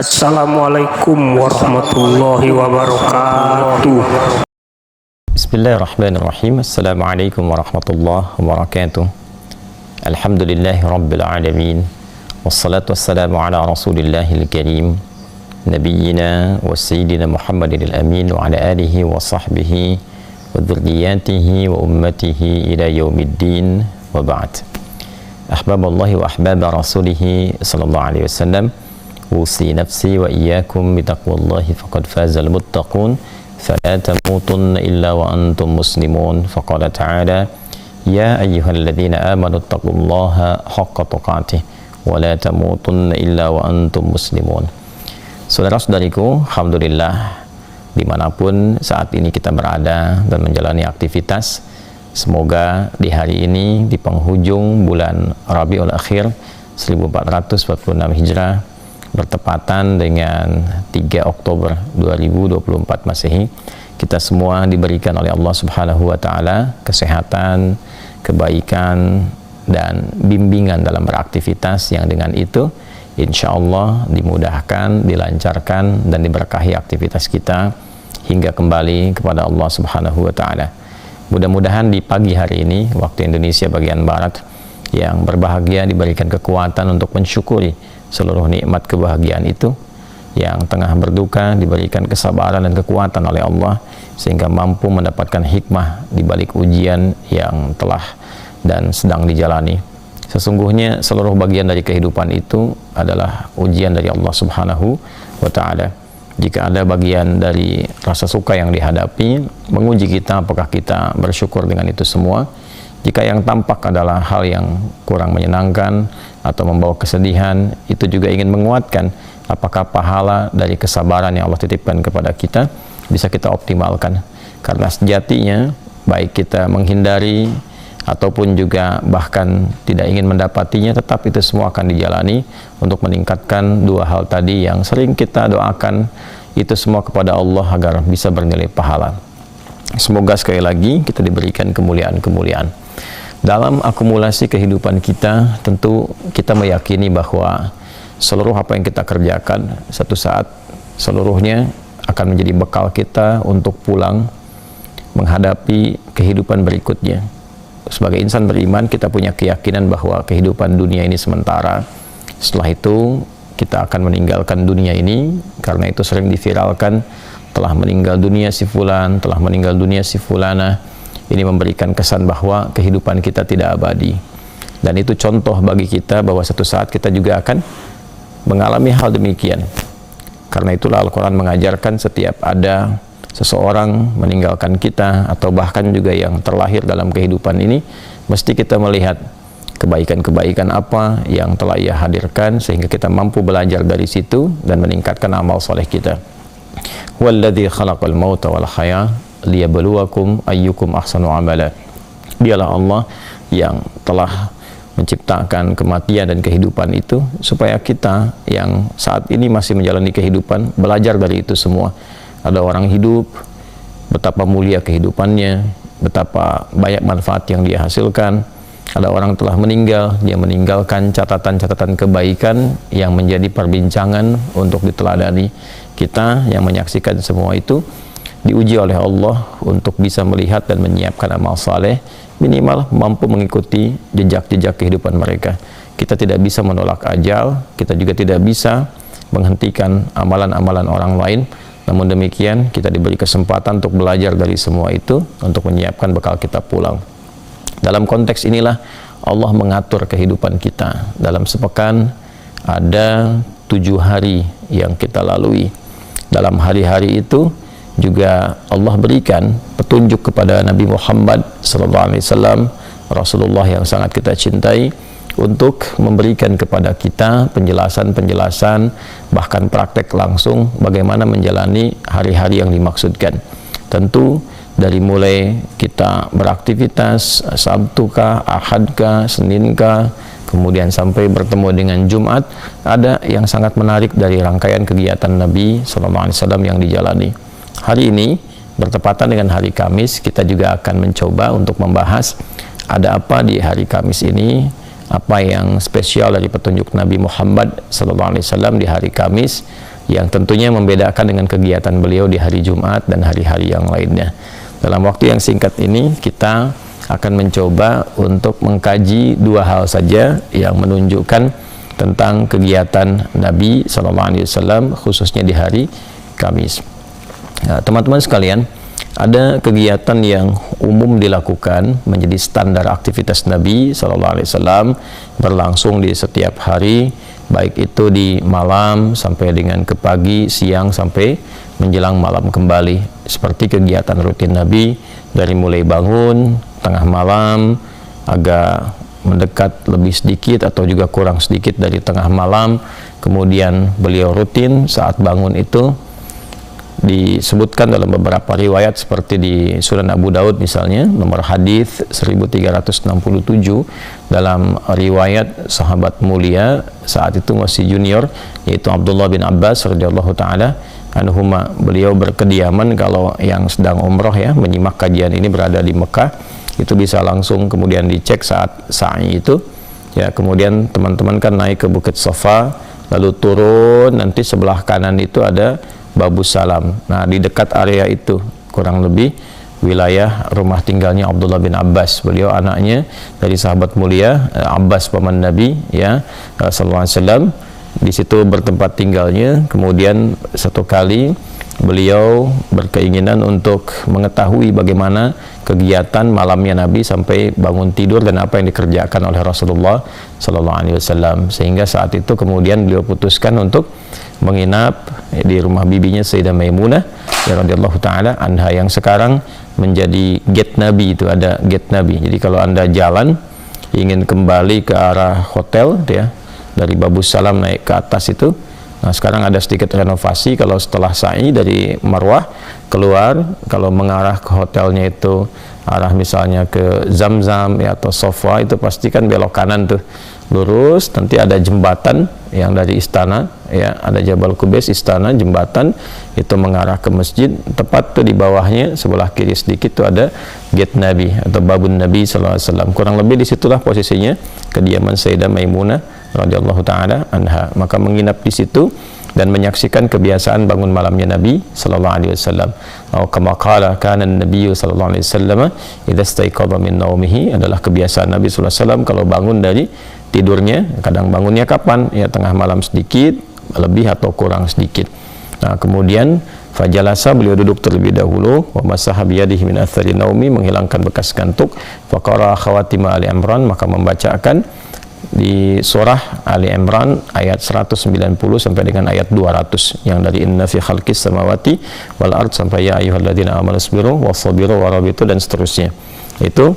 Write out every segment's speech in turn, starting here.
Assalamualaikum warahmatullahi wabarakatuh. Bismillahirrahmanirrahim. Assalamualaikum warahmatullahi wabarakatuh. Alhamdulillahi rabbil alamin. Wassalatu wassalamu ala rasulillahil karim, nabiyyina wa sayyidina Muhammadin al-amin wa ala alihi wa sahbihi wa dhurriyyatihi wa ummatihi ila yaumiddin wa ba'd. Ahbaballahi wa ahbaba rasulihi sallallahu alaihi wasallam, usi nafsi wa iyyakum bitaqwallahi faqad fazal muttaqun fala tamutunna illa wa antum muslimun. Faqala ta'ala ya ayyuhalladzina amanu taqullaha haqqa tuqatih wa la tamutunna illa wa antum muslimun. Saudara-saudariku, alhamdulillah dimanapun saat ini kita berada dan menjalani aktivitas, semoga di hari ini di penghujung bulan Rabiul Akhir 1446 Hijrah bertepatan dengan 3 Oktober 2024 Masehi, kita semua diberikan oleh Allah Subhanahu wa taala kesehatan, kebaikan dan bimbingan dalam beraktivitas yang dengan itu insya Allah dimudahkan, dilancarkan dan diberkahi aktivitas kita hingga kembali kepada Allah Subhanahu wa taala. Mudah-mudahan di pagi hari ini waktu Indonesia bagian Barat yang berbahagia diberikan kekuatan untuk mensyukuri seluruh nikmat kebahagiaan itu, yang tengah berduka diberikan kesabaran dan kekuatan oleh Allah sehingga mampu mendapatkan hikmah di balik ujian yang telah dan sedang dijalani. Sesungguhnya seluruh bagian dari kehidupan itu adalah ujian dari Allah Subhanahu wa taala. Jika ada bagian dari rasa suka yang dihadapi, menguji kita apakah kita bersyukur dengan itu semua. Jika yang tampak adalah hal yang kurang menyenangkan atau membawa kesedihan, itu juga ingin menguatkan apakah pahala dari kesabaran yang Allah titipkan kepada kita bisa kita optimalkan. Karena sejatinya baik kita menghindari ataupun juga bahkan tidak ingin mendapatinya, tetap itu semua akan dijalani untuk meningkatkan dua hal tadi yang sering kita doakan itu semua kepada Allah agar bisa bernilai pahala. Semoga sekali lagi kita diberikan kemuliaan-kemuliaan. Dalam akumulasi kehidupan kita, tentu kita meyakini bahwa seluruh apa yang kita kerjakan satu saat seluruhnya akan menjadi bekal kita untuk pulang menghadapi kehidupan berikutnya. Sebagai insan beriman, kita punya keyakinan bahwa kehidupan dunia ini sementara. Setelah itu kita akan meninggalkan dunia ini. Karena itu sering diviralkan, telah meninggal dunia si fulan, telah meninggal dunia si fulana. Ini memberikan kesan bahwa kehidupan kita tidak abadi, dan itu contoh bagi kita bahwa satu saat kita juga akan mengalami hal demikian. Karena itulah Al-Quran mengajarkan setiap ada seseorang meninggalkan kita atau bahkan juga yang terlahir dalam kehidupan ini, mesti kita melihat kebaikan-kebaikan apa yang telah ia hadirkan sehingga kita mampu belajar dari situ dan meningkatkan amal soleh kita. Walladzi khalaqal mauta wal haya liyabluwakum ayyukum ahsanu amala. Dialah Allah yang telah menciptakan kematian dan kehidupan itu supaya kita yang saat ini masih menjalani kehidupan belajar dari itu semua. Ada orang hidup, betapa mulia kehidupannya, betapa banyak manfaat yang dia hasilkan. Ada orang telah meninggal, dia meninggalkan catatan-catatan kebaikan yang menjadi perbincangan untuk diteladani. Kita yang menyaksikan semua itu diuji oleh Allah untuk bisa melihat dan menyiapkan amal saleh, minimal mampu mengikuti jejak-jejak kehidupan mereka. Kita tidak bisa menolak ajal, kita juga tidak bisa menghentikan amalan-amalan orang lain. Namun demikian, kita diberi kesempatan untuk belajar dari semua itu, untuk menyiapkan bekal kita pulang. Dalam konteks inilah Allah mengatur kehidupan kita. Dalam sepekan ada 7 hari yang kita lalui. Dalam hari-hari itu juga Allah berikan petunjuk kepada Nabi Muhammad SAW, Rasulullah yang sangat kita cintai, untuk memberikan kepada kita penjelasan-penjelasan, bahkan praktek langsung bagaimana menjalani hari-hari yang dimaksudkan. Tentu dari mulai kita beraktivitas Sabtu kah, Ahad kah, Senin kah, kemudian sampai bertemu dengan Jumat, ada yang sangat menarik dari rangkaian kegiatan Nabi SAW yang dijalani. Hari ini bertepatan dengan hari Kamis, kita juga akan mencoba untuk membahas ada apa di hari Kamis ini, apa yang spesial dari petunjuk Nabi Muhammad SAW di hari Kamis, yang tentunya membedakan dengan kegiatan beliau di hari Jumat dan hari-hari yang lainnya. Dalam waktu yang singkat ini kita akan mencoba untuk mengkaji dua hal saja yang menunjukkan tentang kegiatan Nabi SAW khususnya di hari Kamis. Nah, teman-teman sekalian, ada kegiatan yang umum dilakukan menjadi standar aktivitas Nabi SAW berlangsung di setiap hari, baik itu di malam sampai dengan ke pagi, siang sampai menjelang malam kembali. Seperti kegiatan rutin Nabi dari mulai bangun, tengah malam, agak mendekat lebih sedikit atau juga kurang sedikit dari tengah malam. Kemudian beliau rutin saat bangun itu disebutkan dalam beberapa riwayat seperti di Sunan Abu Daud misalnya, nomor hadis 1367, dalam riwayat sahabat mulia saat itu masih junior, yaitu Abdullah bin Abbas radhiyallahu taala anhuma. Beliau berkediaman kalau yang sedang umroh ya, menyimak kajian ini berada di Mekah, itu bisa langsung kemudian dicek saat sa'i itu ya. Kemudian teman-teman kan naik ke Bukit Safa, lalu turun, nanti sebelah kanan itu ada Babus Salam. Nah, di dekat area itu kurang lebih wilayah rumah tinggalnya Abdullah bin Abbas. Beliau anaknya dari sahabat mulia Abbas paman Nabi ya sallallahu alaihi wasallam. Di situ bertempat tinggalnya. Kemudian satu kali beliau berkeinginan untuk mengetahui bagaimana kegiatan malamnya Nabi sampai bangun tidur dan apa yang dikerjakan oleh Rasulullah sallallahu alaihi wasallam. Sehingga saat itu kemudian beliau putuskan untuk menginap di rumah bibinya Sayyidah Maimunah radhiyallahu taala anha, yang sekarang menjadi gate Nabi. Itu ada gate Nabi. Jadi kalau Anda jalan ingin kembali ke arah hotel ya, dari Babus Salam naik ke atas itu, nah sekarang ada sedikit renovasi. Kalau setelah sa'i dari Marwah keluar, kalau mengarah ke hotelnya itu arah misalnya ke Zamzam ya atau Sofa, itu pasti kan belok kanan tuh, lurus, nanti ada jembatan yang dari istana ya, ada Jabal Kubais istana, jembatan itu mengarah ke masjid. Tepat tuh di bawahnya sebelah kiri sedikit tuh ada gate Nabi atau babun Nabi sallallahu alaihi wasallam. Kurang lebih disitulah posisinya kediaman Sayyidah Maimunah radhiyallahu taala anha. Maka menginap di situ dan menyaksikan kebiasaan bangun malamnya Nabi sallallahu alaihi wasallam. Kama qala kana an-nabiy sallallahu alaihi wasallam idza istayqadha min naumihi, adalah kebiasaan Nabi sallallahu alaihi wasallam kalau bangun dari tidurnya. Kadang bangunnya kapan? Ya tengah malam sedikit, lebih atau kurang sedikit. Nah, kemudian fajalasa, beliau duduk terlebih dahulu, wa masaha biyadihi min athari naumi, menghilangkan bekas kantuk, faqara khawatima Ali Imran, maka membacakan di surah Ali Imran ayat 190 sampai dengan ayat 200, yang dari inna fi khalqis samawati wal ard sampai ya ayyuhalladzina amanu sabiru wasabiru warabitu dan seterusnya. Itu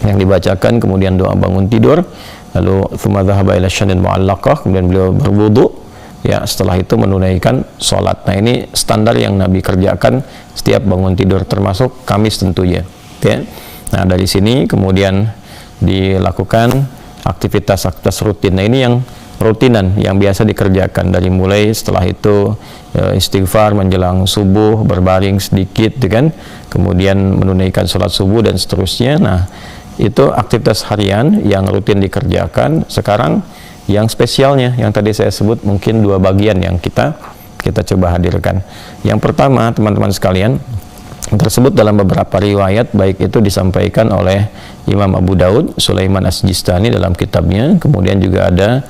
yang dibacakan. Kemudian doa bangun tidur, lalu thumma dhahaba ila syanin mu'allaqah, kemudian beliau berwudu ya, setelah itu menunaikan sholat. Nah, ini standar yang Nabi kerjakan setiap bangun tidur, termasuk Kamis tentunya ya. Nah, dari sini kemudian dilakukan aktivitas-aktivitas rutin. Nah, ini yang rutinan yang biasa dikerjakan, dari mulai setelah itu istighfar menjelang subuh, berbaring sedikit kan, kemudian menunaikan sholat subuh dan seterusnya. Nah, itu aktivitas harian yang rutin dikerjakan. Sekarang yang spesialnya yang tadi saya sebut, mungkin dua bagian yang kita coba hadirkan. Yang pertama, teman-teman sekalian, tersebut dalam beberapa riwayat, baik itu disampaikan oleh Imam Abu Daud, Sulaiman As-Sijistani dalam kitabnya, kemudian juga ada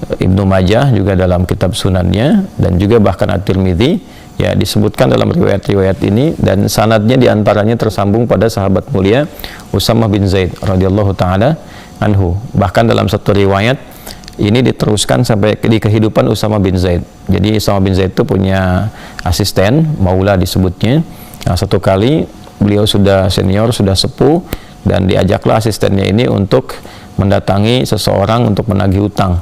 Ibnu Majah juga dalam kitab sunannya, dan juga bahkan At-Tirmidzi ya, disebutkan dalam riwayat-riwayat ini, dan sanadnya diantaranya tersambung pada sahabat mulia Usamah bin Zaid radhiyallahu taala anhu. Bahkan dalam satu riwayat ini diteruskan sampai di kehidupan Usamah bin Zaid. Jadi Usamah bin Zaid itu punya asisten, maula disebutnya. Nah, satu kali beliau sudah senior, sudah sepuh, dan diajaklah asistennya ini untuk mendatangi seseorang untuk menagih hutang.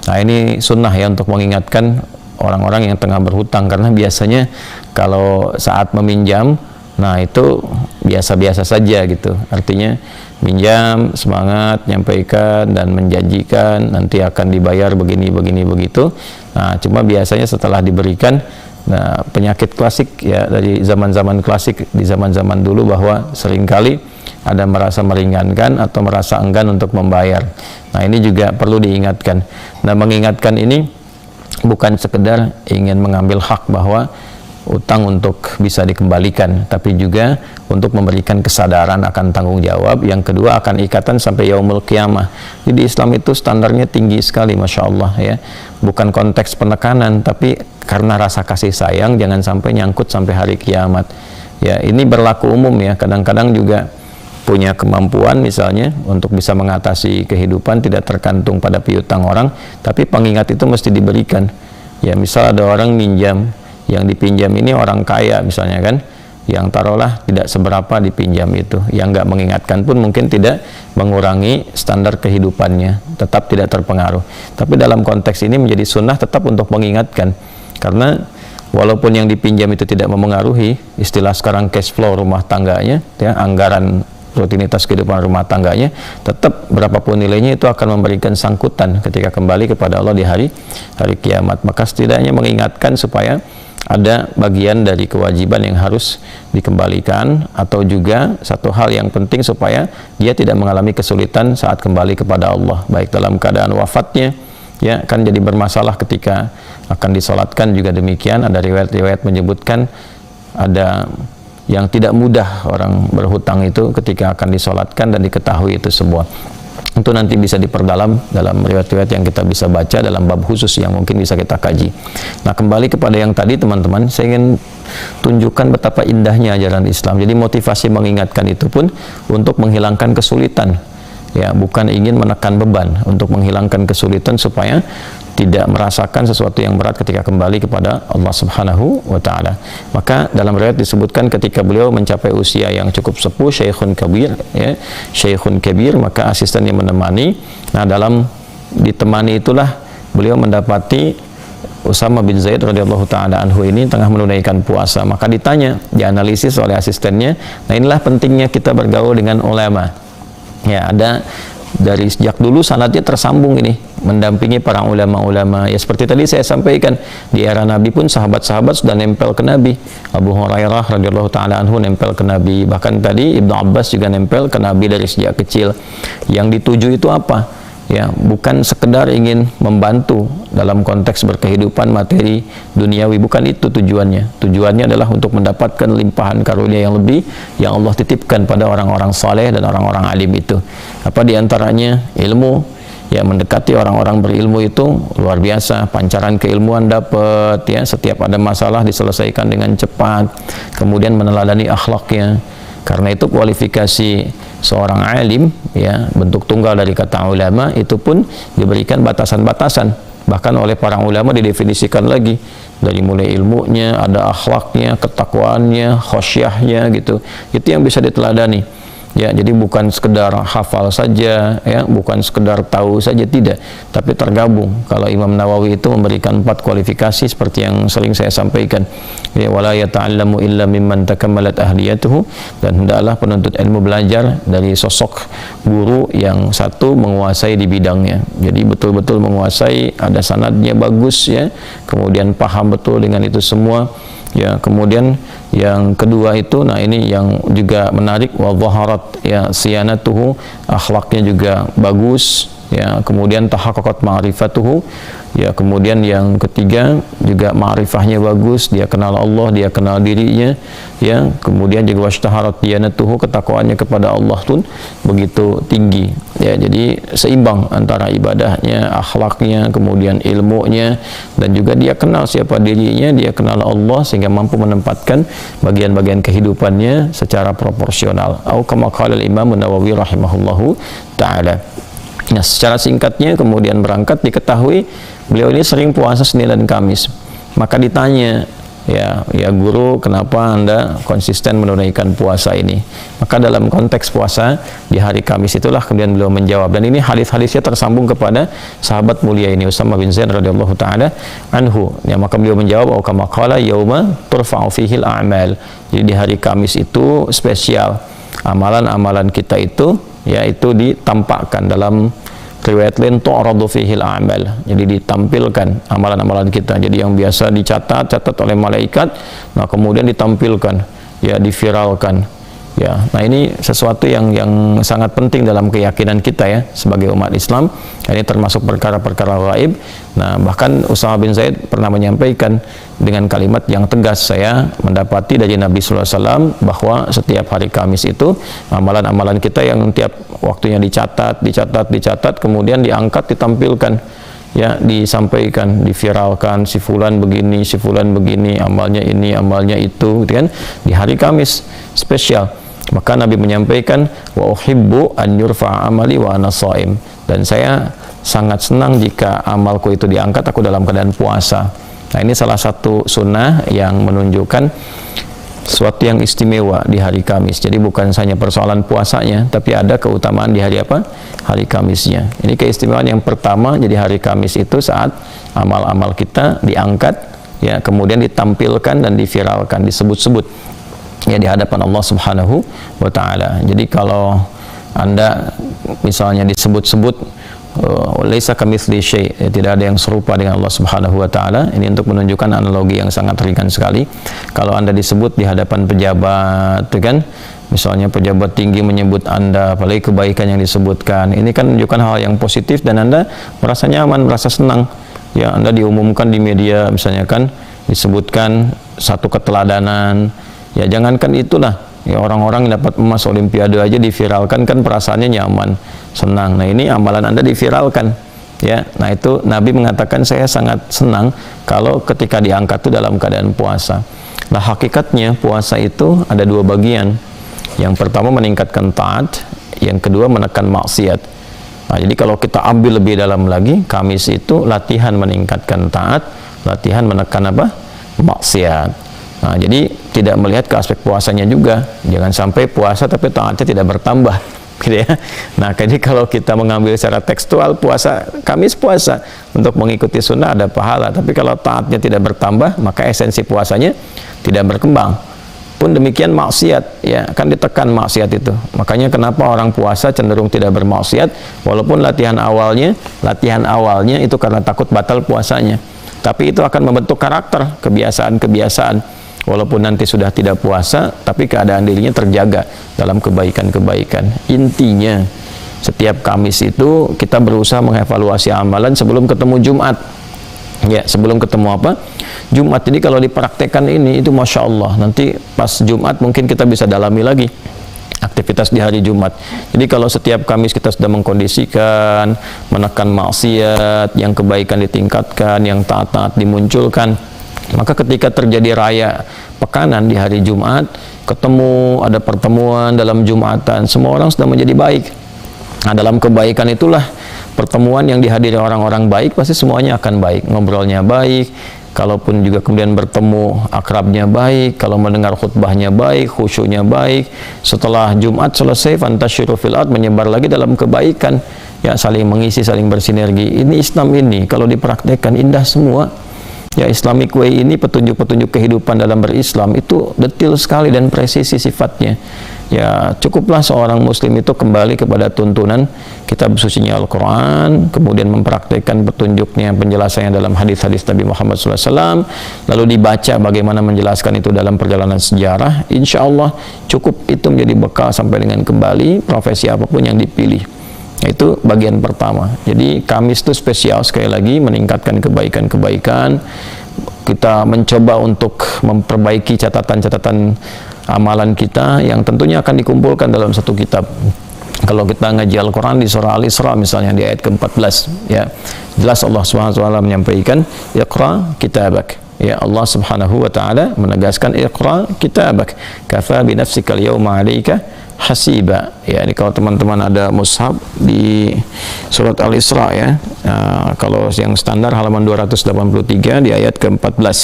Nah, ini sunnah ya, untuk mengingatkan orang-orang yang tengah berhutang, karena biasanya kalau saat meminjam, nah itu biasa-biasa saja gitu. Artinya minjam, semangat, nyampaikan dan menjanjikan nanti akan dibayar begini begitu. Nah, cuma biasanya setelah diberikan, nah, penyakit klasik ya dari zaman-zaman klasik, di zaman-zaman dulu, bahwa seringkali ada merasa meringankan atau merasa enggan untuk membayar. Nah, ini juga perlu diingatkan. Nah, mengingatkan ini bukan sekedar ingin mengambil hak bahwa utang untuk bisa dikembalikan, tapi juga untuk memberikan kesadaran akan tanggung jawab. Yang kedua akan ikatan sampai yaumul qiyamah. Jadi Islam itu standarnya tinggi sekali, Masya Allah ya. Bukan konteks penekanan, tapi karena rasa kasih sayang, jangan sampai nyangkut sampai hari kiamat ya. Ini berlaku umum ya. Kadang-kadang juga punya kemampuan misalnya untuk bisa mengatasi kehidupan, tidak tergantung pada piutang orang, tapi pengingat itu mesti diberikan ya. Misal ada orang minjam, yang dipinjam ini orang kaya misalnya kan, yang taruhlah tidak seberapa dipinjam itu, yang nggak mengingatkan pun mungkin tidak mengurangi standar kehidupannya, tetap tidak terpengaruh. Tapi dalam konteks ini menjadi sunnah tetap untuk mengingatkan, karena walaupun yang dipinjam itu tidak memengaruhi, istilah sekarang cash flow rumah tangganya ya, anggaran rutinitas kehidupan rumah tangganya, tetap berapapun nilainya itu akan memberikan sangkutan ketika kembali kepada Allah di hari kiamat. Maka setidaknya mengingatkan supaya ada bagian dari kewajiban yang harus dikembalikan, atau juga satu hal yang penting supaya dia tidak mengalami kesulitan saat kembali kepada Allah, baik dalam keadaan wafatnya ya, kan jadi bermasalah ketika akan disolatkan juga demikian. Ada riwayat-riwayat menyebutkan ada yang tidak mudah orang berhutang itu ketika akan disolatkan dan diketahui itu semua. Itu nanti bisa diperdalam dalam riwayat-riwayat yang kita bisa baca dalam bab khusus yang mungkin bisa kita kaji. Nah, kembali kepada yang tadi teman-teman, saya ingin tunjukkan betapa indahnya ajaran Islam. Jadi motivasi mengingatkan itu pun untuk menghilangkan kesulitan ya, bukan ingin menekan beban, untuk menghilangkan kesulitan supaya tidak merasakan sesuatu yang berat ketika kembali kepada Allah Subhanahu wa Ta'ala. Maka dalam riwayat disebutkan ketika beliau mencapai usia yang cukup sepuh, Syekhun Kabir ya, Syekhun Kabir, maka asisten yang menemani. Nah, dalam ditemani itulah beliau mendapati Usama bin Zaid radhiyallahu ta'ala anhu ini tengah menunaikan puasa. Maka ditanya, dianalisis oleh asistennya. Nah, inilah pentingnya kita bergaul dengan ulama ya. Ada dari sejak dulu sanadnya tersambung ini, mendampingi para ulama-ulama ya. Seperti tadi saya sampaikan, di era Nabi pun sahabat-sahabat sudah nempel ke Nabi. Abu Hurairah radhiyallahu ta'ala anhu nempel ke Nabi, bahkan tadi Ibnu Abbas juga nempel ke Nabi dari sejak kecil. Yang dituju itu apa ya? Bukan sekedar ingin membantu dalam konteks berkehidupan materi duniawi, bukan itu tujuannya. Tujuannya adalah untuk mendapatkan limpahan karunia yang lebih yang Allah titipkan pada orang-orang saleh dan orang-orang alim itu. Apa diantaranya? Ilmu ya, mendekati orang-orang berilmu itu luar biasa, pancaran keilmuan dapat ya, setiap ada masalah diselesaikan dengan cepat, kemudian meneladani akhlaknya. Karena itu kualifikasi seorang alim ya, bentuk tunggal dari kata ulama itu pun diberikan batasan-batasan, bahkan oleh para ulama didefinisikan lagi, dari mulai ilmunya, ada akhlaknya, ketakwaannya, khosyahnya gitu. Itu yang bisa diteladani ya. Jadi bukan sekedar hafal saja ya, bukan sekedar tahu saja, tidak, tapi tergabung. Kalau Imam Nawawi itu memberikan 4 kualifikasi seperti yang sering saya sampaikan ya, wala yata'allamu illa mimman takammalat ahliyatuhu, dan hendaklah penuntut ilmu belajar dari sosok guru yang satu menguasai di bidangnya. Jadi betul-betul menguasai, ada sanadnya bagus ya, kemudian paham betul dengan itu semua ya. Kemudian yang kedua itu, nah ini yang juga menarik, wa dhaharat ya siyanatuhu, akhlaknya juga bagus ya. Kemudian tahaqqaqat ma'rifatuhu ya. Kemudian yang ketiga juga ma'rifahnya bagus, dia kenal Allah, dia kenal dirinya ya. Kemudian juga washtaharat diyanatuhu, ketakwaannya kepada Allah pun begitu tinggi ya. Jadi seimbang antara ibadahnya, akhlaknya, kemudian ilmunya, dan juga dia kenal siapa dirinya, dia kenal Allah, sehingga mampu menempatkan bagian-bagian kehidupannya secara proporsional. Au kama qala al-Imam Nawawi rahimahullahu ta'ala. Nah, secara singkatnya kemudian berangkat, diketahui beliau ini sering puasa Senin dan Kamis. Maka ditanya, ya guru, kenapa Anda konsisten menunaikan puasa ini? Maka dalam konteks puasa di hari Kamis itulah kemudian beliau menjawab, dan ini hadis-hadisnya tersambung kepada sahabat mulia ini Usama bin Zaid radhiyallahu taala anhu. Ya, maka beliau menjawab, "Au kama qala yauma turfa'u fihi al-a'mal." Jadi di hari Kamis itu spesial. Amalan-amalan kita itu yaitu ditampakkan, dalam riwayat lain tu'radu fihil a'mal, jadi ditampilkan amalan-amalan kita. Jadi yang biasa dicatat oleh malaikat, nah kemudian ditampilkan ya, diviralkan Ya, nah ini sesuatu yang sangat penting dalam keyakinan kita ya sebagai umat Islam. Ini termasuk perkara-perkara gaib. Nah, bahkan Usama bin Zaid pernah menyampaikan dengan kalimat yang tegas, saya mendapati dari Nabi sallallahu alaihi wasallam bahwa setiap hari Kamis itu amalan-amalan kita yang tiap waktunya dicatat, kemudian diangkat, ditampilkan, ya, disampaikan, diviralkan, si fulan begini, amalnya ini, amalnya itu, gitu kan, di hari Kamis spesial. Maka Nabi menyampaikan, wa uhibbu an yurfa amali wa ana shaim, dan saya sangat senang jika amalku itu diangkat aku dalam keadaan puasa. Nah, ini salah satu sunnah yang menunjukkan sesuatu yang istimewa di hari Kamis. Jadi bukan hanya persoalan puasanya, tapi ada keutamaan di hari apa? Hari Kamisnya. Ini keistimewaan yang pertama. Jadi hari Kamis itu saat amal-amal kita diangkat, ya, kemudian ditampilkan dan diviralkan, disebut-sebut, ya, di hadapan Allah Subhanahu wa taala. Jadi kalau Anda misalnya disebut-sebut laisa kamitsli syai', tidak ada yang serupa dengan Allah Subhanahu wa taala. Ini untuk menunjukkan analogi yang sangat ringan sekali. Kalau Anda disebut di hadapan pejabat, kan, misalnya pejabat tinggi menyebut Anda, apalagi kebaikan yang disebutkan, ini kan menunjukkan hal yang positif dan Anda merasa nyaman, merasa senang. Ya, Anda diumumkan di media misalnya, kan, disebutkan satu keteladanan. Ya, jangankan itulah, ya, orang-orang yang dapat emas olimpiade aja diviralkan, kan perasaannya nyaman, senang. Nah, ini amalan Anda diviralkan, ya. Nah, itu Nabi mengatakan saya sangat senang kalau ketika diangkat itu dalam keadaan puasa. Nah, hakikatnya puasa itu ada dua bagian. Yang pertama meningkatkan taat, yang kedua menekan maksiat. Nah, jadi kalau kita ambil lebih dalam lagi, Kamis itu latihan meningkatkan taat, latihan menekan apa? Maksiat. Nah, jadi tidak melihat ke aspek puasanya juga. Jangan sampai puasa tapi taatnya tidak bertambah, gitu ya. Nah, jadi kalau kita mengambil secara tekstual, puasa, Kamis puasa untuk mengikuti sunnah ada pahala. Tapi kalau taatnya tidak bertambah, maka esensi puasanya tidak berkembang. Pun demikian maksiat, ya, kan ditekan maksiat itu. Makanya kenapa orang puasa cenderung tidak bermaksiat, walaupun latihan awalnya itu karena takut batal puasanya. Tapi itu akan membentuk karakter, kebiasaan-kebiasaan. Walaupun nanti sudah tidak puasa, tapi keadaan dirinya terjaga dalam kebaikan-kebaikan. Intinya, setiap Kamis itu kita berusaha mengevaluasi amalan sebelum ketemu Jumat. Ya, sebelum ketemu apa? Jumat. Jadi kalau dipraktekkan ini, itu Masya Allah. Nanti pas Jumat mungkin kita bisa dalami lagi aktivitas di hari Jumat. Jadi kalau setiap Kamis kita sudah mengkondisikan, menekan maksiat, yang kebaikan ditingkatkan, yang taat-taat dimunculkan, maka ketika terjadi raya pekanan di hari Jumat, ketemu, ada pertemuan dalam Jumatan, semua orang sudah menjadi baik. Nah, dalam kebaikan itulah pertemuan yang dihadiri orang-orang baik, pasti semuanya akan baik, ngobrolnya baik, kalaupun juga kemudian bertemu akrabnya baik, kalau mendengar khutbahnya baik, khusyuknya baik. Setelah Jumat selesai, fantasyiru fil ard, menyebar lagi dalam kebaikan, ya, saling mengisi, saling bersinergi. Ini Islam ini kalau dipraktekkan indah semua. Ya, Islamic way ini, petunjuk-petunjuk kehidupan dalam berislam itu detail sekali dan presisi sifatnya. Ya, cukuplah seorang muslim itu kembali kepada tuntunan kitab sucinya Al-Quran, kemudian mempraktikkan petunjuknya, penjelasannya dalam hadis-hadis Nabi Muhammad SAW, lalu dibaca bagaimana menjelaskan itu dalam perjalanan sejarah. Insya Allah cukup itu menjadi bekal sampai dengan kembali profesi apapun yang dipilih. Itu bagian pertama. Jadi Kamis itu spesial, sekali lagi meningkatkan kebaikan-kebaikan. Kita mencoba untuk memperbaiki catatan-catatan amalan kita yang tentunya akan dikumpulkan dalam satu kitab. Kalau kita ngaji Al-Quran di surah Al-Isra misalnya di ayat ke-14, ya, jelas Allah SWT menyampaikan Iqra kitabak. Ya, Allah Subhanahu wa taala menegaskan Iqra kitabak kafa bi nafsika al-yawma 'alaika hasiba. Ya, ini kalau teman-teman ada mushaf di surat Al-Isra, ya, kalau yang standar halaman 283 di ayat ke-14.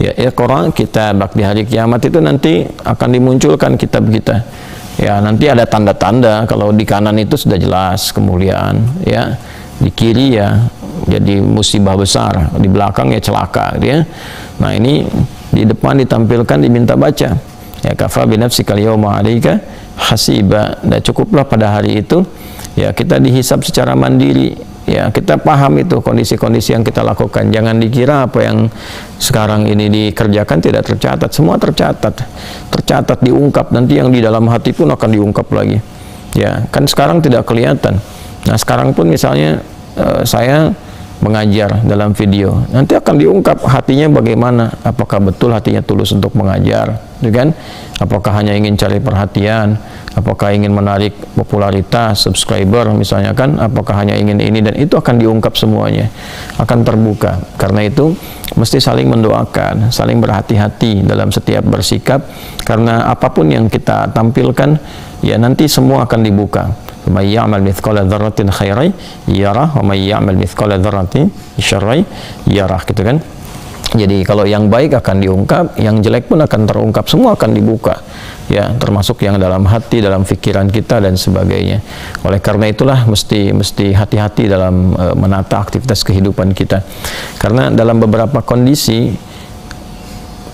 Ya, Iqra kitabak, di hari kiamat itu nanti akan dimunculkan kitab kita. Ya, nanti ada tanda-tanda. Kalau di kanan itu sudah jelas kemuliaan, ya, di kiri ya jadi musibah besar, di belakang ya celaka, ya. Nah, ini di depan ditampilkan, diminta baca. Ya, kafa bi nafsikal yawma 'alaika hasiba. Dan cukuplah pada hari itu, ya, kita dihisab secara mandiri. Ya, kita paham itu kondisi-kondisi yang kita lakukan. Jangan dikira apa yang sekarang ini dikerjakan tidak tercatat. Semua tercatat. Tercatat, diungkap. Nanti yang di dalam hati pun akan diungkap lagi. Ya, kan sekarang tidak kelihatan. Nah, sekarang pun misalnya saya mengajar dalam video, nanti akan diungkap hatinya bagaimana, apakah betul hatinya tulus untuk mengajar, kan? Apakah hanya ingin cari perhatian, apakah ingin menarik popularitas, subscriber misalnya, kan? Apakah hanya ingin ini, dan itu akan diungkap semuanya, akan terbuka. Karena itu mesti saling mendoakan, saling berhati-hati dalam setiap bersikap, karena apapun yang kita tampilkan, ya nanti semua akan dibuka. May ya'mal mithqala dzarratin khairan yarah wa may ya'mal mithqala dzarratin syarran yarah, gitu kan. Jadi kalau yang baik akan diungkap, yang jelek pun akan terungkap, semua akan dibuka. Ya, termasuk yang dalam hati, dalam pikiran kita dan sebagainya. Oleh karena itulah mesti hati-hati dalam menata aktivitas kehidupan kita. Karena dalam beberapa kondisi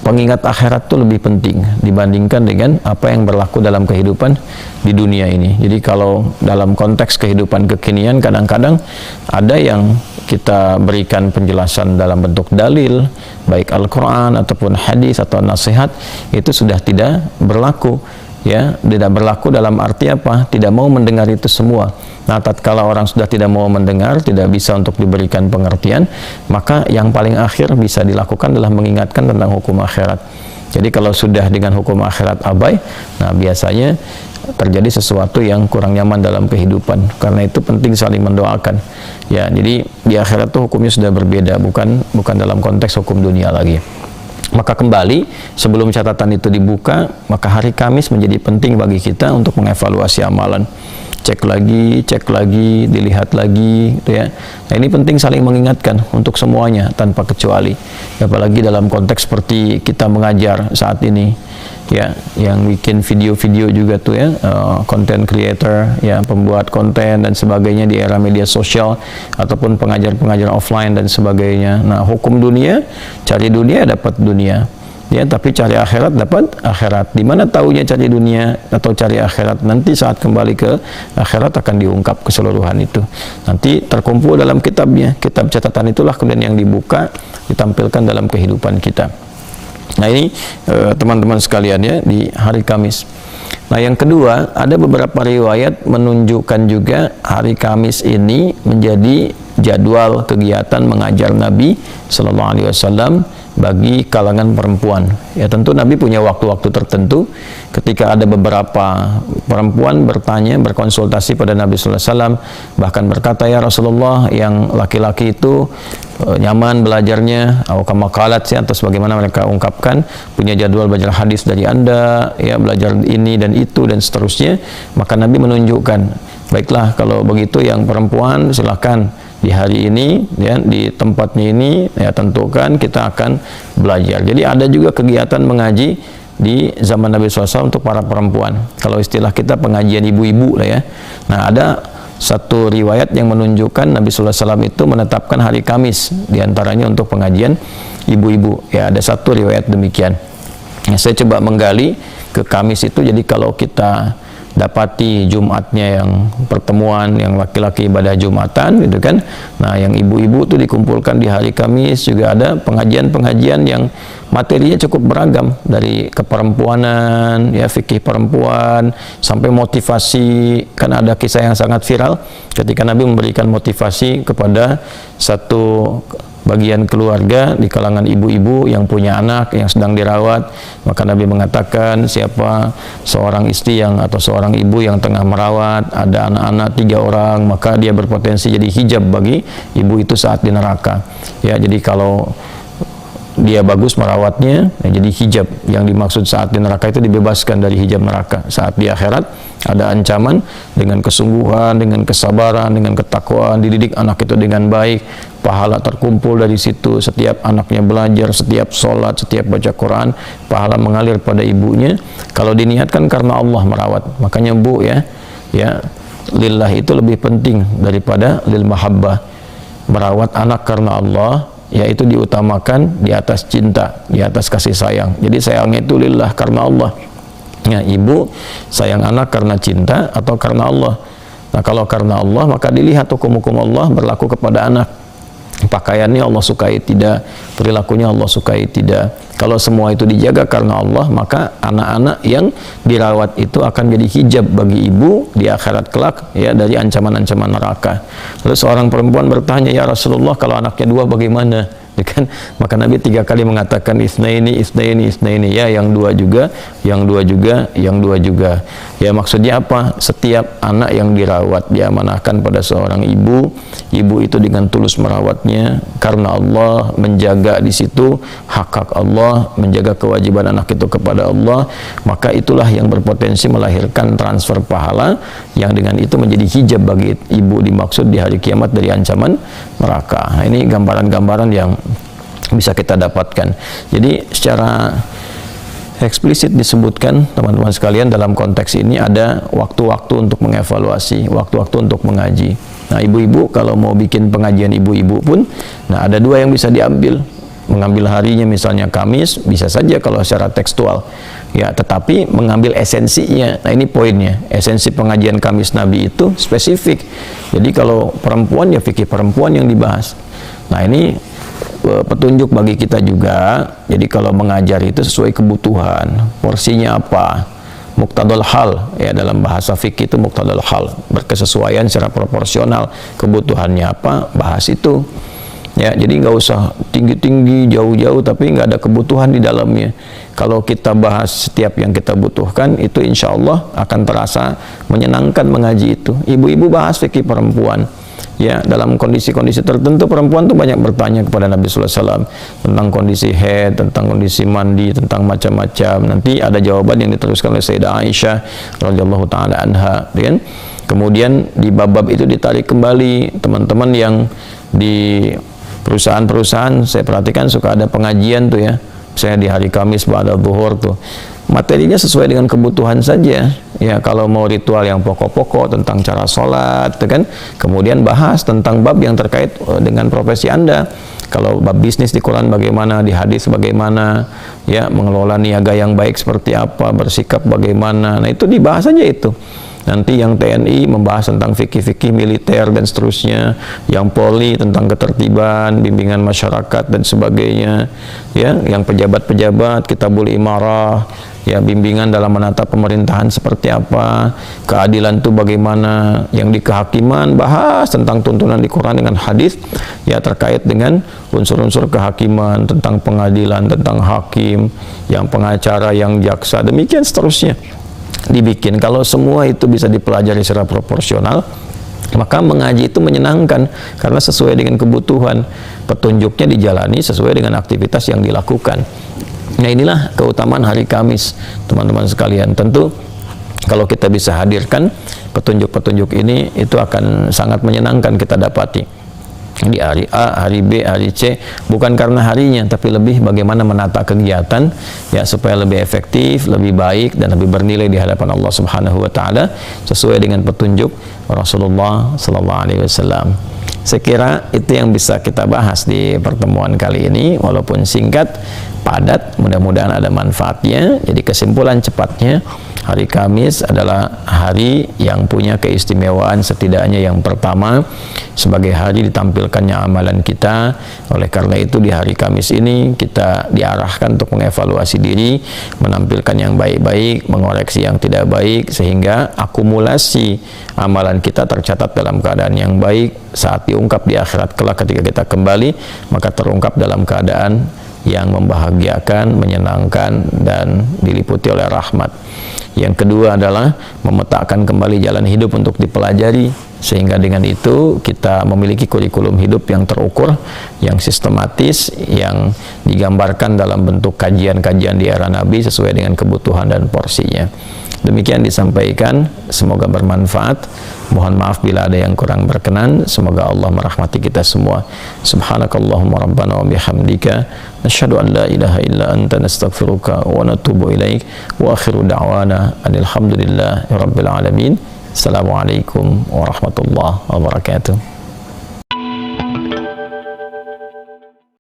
pengingat akhirat itu lebih penting dibandingkan dengan apa yang berlaku dalam kehidupan di dunia ini. Jadi kalau dalam konteks kehidupan kekinian, kadang-kadang ada yang kita berikan penjelasan dalam bentuk dalil, baik Al-Quran ataupun hadis atau nasihat, itu sudah tidak berlaku. Ya, tidak berlaku dalam arti apa? Tidak mau mendengar itu semua. Nah, tatkala orang sudah tidak mau mendengar, tidak bisa untuk diberikan pengertian, maka yang paling akhir bisa dilakukan adalah mengingatkan tentang hukum akhirat. Jadi kalau sudah dengan hukum akhirat abai, nah biasanya terjadi sesuatu yang kurang nyaman dalam kehidupan. Karena itu penting saling mendoakan. Ya, jadi di akhirat tuh hukumnya sudah berbeda, bukan dalam konteks hukum dunia lagi. Maka kembali, sebelum catatan itu dibuka, maka hari Kamis menjadi penting bagi kita untuk mengevaluasi amalan. Cek lagi, dilihat lagi, gitu ya. Nah, ini penting saling mengingatkan untuk semuanya tanpa kecuali. Apalagi dalam konteks seperti kita mengajar saat ini, ya, yang bikin video-video juga tuh ya, content creator, ya, pembuat konten dan sebagainya di era media sosial, ataupun pengajar-pengajar offline dan sebagainya. Nah, hukum dunia, cari dunia dapat dunia. Ya, tapi cari akhirat dapat akhirat. Di mana taunya cari dunia atau cari akhirat? Nanti saat kembali ke akhirat akan diungkap keseluruhan itu. Nanti terkumpul dalam kitabnya. Kitab catatan itulah kemudian yang dibuka, ditampilkan dalam kehidupan kita. Nah, ini teman-teman sekalian ya, di hari Kamis. Nah, yang kedua, ada beberapa riwayat menunjukkan juga hari Kamis ini menjadi jadwal kegiatan mengajar Nabi Sallallahu Alaihi Wasallam bagi kalangan perempuan. Ya, tentu Nabi punya waktu-waktu tertentu ketika ada beberapa perempuan bertanya, berkonsultasi pada Nabi Sallallahu Alaihi Wasallam, bahkan berkata, ya Rasulullah, yang laki-laki itu nyaman belajarnya, atau kama qalat, ya, atau sebagaimana mereka ungkapkan, punya jadwal belajar hadis dari Anda, ya, belajar ini dan itu dan seterusnya. Maka Nabi menunjukkan, baiklah kalau begitu yang perempuan silahkan di hari ini, ya, di tempatnya ini, ya, tentukan kita akan belajar. Jadi ada juga kegiatan mengaji di zaman Nabi SAW untuk para perempuan. Kalau istilah kita pengajian ibu-ibu lah ya. Nah, ada satu riwayat yang menunjukkan Nabi SAW itu menetapkan hari Kamis diantaranya untuk pengajian ibu-ibu. Ya, ada satu riwayat demikian. Nah, saya coba menggali ke Kamis itu. Jadi kalau kita dapati Jumatnya yang pertemuan yang laki-laki ibadah Jumatan, gitu kan. Nah, yang ibu-ibu itu dikumpulkan di hari Kamis. Juga ada pengajian-pengajian yang materinya cukup beragam, dari keperempuanan, ya, fikih perempuan, sampai motivasi. Kan ada kisah yang sangat viral ketika Nabi memberikan motivasi kepada satu bagian keluarga di kalangan ibu-ibu yang punya anak yang sedang dirawat. Maka Nabi mengatakan, siapa seorang istri yang atau seorang ibu yang tengah merawat ada anak-anak 3 orang, maka dia berpotensi jadi hijab bagi ibu itu saat di neraka. Ya, jadi kalau dia bagus merawatnya, ya, jadi hijab. Yang dimaksud saat di neraka itu dibebaskan dari hijab neraka. Saat di akhirat ada ancaman dengan kesungguhan, dengan kesabaran, dengan ketakwaan, dididik anak itu dengan baik, pahala terkumpul dari situ. Setiap anaknya belajar, setiap sholat, setiap baca Quran, pahala mengalir pada ibunya. Kalau diniatkan karena Allah merawat, makanya Bu, ya, lillah itu lebih penting daripada lil mahabbah. Merawat anak karena Allah, yaitu diutamakan di atas cinta, di atas kasih sayang. Jadi sayangnya itu lillah, karena Allah. Ya, ibu sayang anak karena cinta atau karena Allah. Nah, kalau karena Allah, maka dilihat hukum-hukum Allah berlaku kepada anak. Pakaiannya Allah sukai tidak, perilakunya Allah sukai tidak. Kalau semua itu dijaga karena Allah, maka anak-anak yang dirawat itu akan jadi hijab bagi ibu di akhirat kelak, ya, dari ancaman-ancaman neraka. Lalu seorang perempuan bertanya, ya Rasulullah, kalau anaknya 2 bagaimana? Ya kan? Maka Nabi 3 kali mengatakan isnaini, ya, yang 2 juga, yang 2 juga, yang 2 juga. Ya, maksudnya apa? Setiap anak yang dirawat diamanahkan pada seorang ibu itu dengan tulus merawatnya karena Allah, menjaga di situ hak-hak Allah, menjaga kewajiban anak itu kepada Allah, maka itulah yang berpotensi melahirkan transfer pahala yang dengan itu menjadi hijab bagi ibu dimaksud di hari kiamat dari ancaman neraka. Nah, ini gambaran-gambaran yang bisa kita dapatkan. Jadi secara eksplisit disebutkan, teman-teman sekalian, dalam konteks ini ada waktu-waktu untuk mengevaluasi, waktu-waktu untuk mengaji. Nah, ibu-ibu kalau mau bikin pengajian ibu-ibu pun, nah ada 2 yang bisa diambil. Mengambil harinya misalnya Kamis, bisa saja kalau secara tekstual, ya, tetapi mengambil esensinya. Nah, ini poinnya, esensi pengajian Kamis Nabi itu spesifik. Jadi kalau perempuan, ya fikih perempuan yang dibahas. Nah, ini petunjuk bagi kita juga. Jadi kalau mengajar itu sesuai kebutuhan, porsinya apa, muqtadal hal, ya, dalam bahasa fikih itu muqtadal hal, berkesesuaian secara proporsional, kebutuhannya apa, bahas itu, ya. Jadi nggak usah tinggi-tinggi, jauh-jauh, tapi nggak ada kebutuhan di dalamnya. Kalau kita bahas setiap yang kita butuhkan, itu insya Allah akan terasa menyenangkan mengaji itu. Ibu-ibu bahas fikih perempuan, ya, dalam kondisi-kondisi tertentu perempuan tuh banyak bertanya kepada Nabi Sallallahu Alaihi Wasallam tentang kondisi haid, tentang kondisi mandi, tentang macam-macam. Nanti ada jawaban yang diteruskan oleh Sayyidah Aisyah radhiyallahu taala anha, kan? Kemudian di bab-bab itu ditarik kembali. Teman-teman yang di perusahaan-perusahaan, saya perhatikan suka ada pengajian tuh, ya. Saya di hari Kamis ba'da zuhur tuh, materinya sesuai dengan kebutuhan saja, ya. Kalau mau ritual yang pokok-pokok tentang cara sholat, kan, kemudian bahas tentang bab yang terkait dengan profesi Anda. Kalau bab bisnis di Quran bagaimana, di hadis bagaimana, ya, mengelola niaga yang baik seperti apa, bersikap bagaimana. Nah, itu dibahas saja itu. Nanti yang TNI membahas tentang fikih-fikih militer dan seterusnya, yang Polri tentang ketertiban, bimbingan masyarakat dan sebagainya, ya, yang pejabat-pejabat kitabul imarah, ya, bimbingan dalam menata pemerintahan seperti apa, keadilan itu bagaimana, yang di kehakiman bahas tentang tuntunan di Quran dengan hadis, ya, terkait dengan unsur-unsur kehakiman, tentang pengadilan, tentang hakim, yang pengacara, yang jaksa, demikian seterusnya dibikin. Kalau semua itu bisa dipelajari secara proporsional, maka mengaji itu menyenangkan karena sesuai dengan kebutuhan, petunjuknya dijalani sesuai dengan aktivitas yang dilakukan. Nah, inilah keutamaan hari Kamis, teman-teman sekalian. Tentu kalau kita bisa hadirkan petunjuk-petunjuk ini, itu akan sangat menyenangkan kita dapati di hari A, hari B, hari C, bukan karena harinya, tapi lebih bagaimana menata kegiatan, ya, supaya lebih efektif, lebih baik, dan lebih bernilai di hadapan Allah Subhanahu wa taala sesuai dengan petunjuk Rasulullah sallallahu alaihi wasallam. Saya kira itu yang bisa kita bahas di pertemuan kali ini, walaupun singkat, padat, mudah-mudahan ada manfaatnya. Jadi kesimpulan cepatnya, hari Kamis adalah hari yang punya keistimewaan, setidaknya yang pertama sebagai hari ditampilkannya amalan kita. Oleh karena itu di hari Kamis ini kita diarahkan untuk mengevaluasi diri, menampilkan yang baik-baik, mengoreksi yang tidak baik, sehingga akumulasi amalan kita tercatat dalam keadaan yang baik. Saat diungkap di akhirat kelak ketika kita kembali, maka terungkap dalam keadaan yang membahagiakan, menyenangkan, dan diliputi oleh rahmat. Yang kedua adalah memetakan kembali jalan hidup untuk dipelajari, sehingga dengan itu kita memiliki kurikulum hidup yang terukur, yang sistematis, yang digambarkan dalam bentuk kajian-kajian di era Nabi sesuai dengan kebutuhan dan porsinya. Demikian disampaikan, semoga bermanfaat. Mohon maaf bila ada yang kurang berkenan. Semoga Allah merahmati kita semua. Subhanakallahumma rabbana wa bihamdika, nasyhadu an la ilaha illa anta, nastaghfiruka wa natubu ilaik. Wa akhiru da'wana anil hamdulillahi rabbil alamin. Assalamualaikum warahmatullahi wabarakatuh.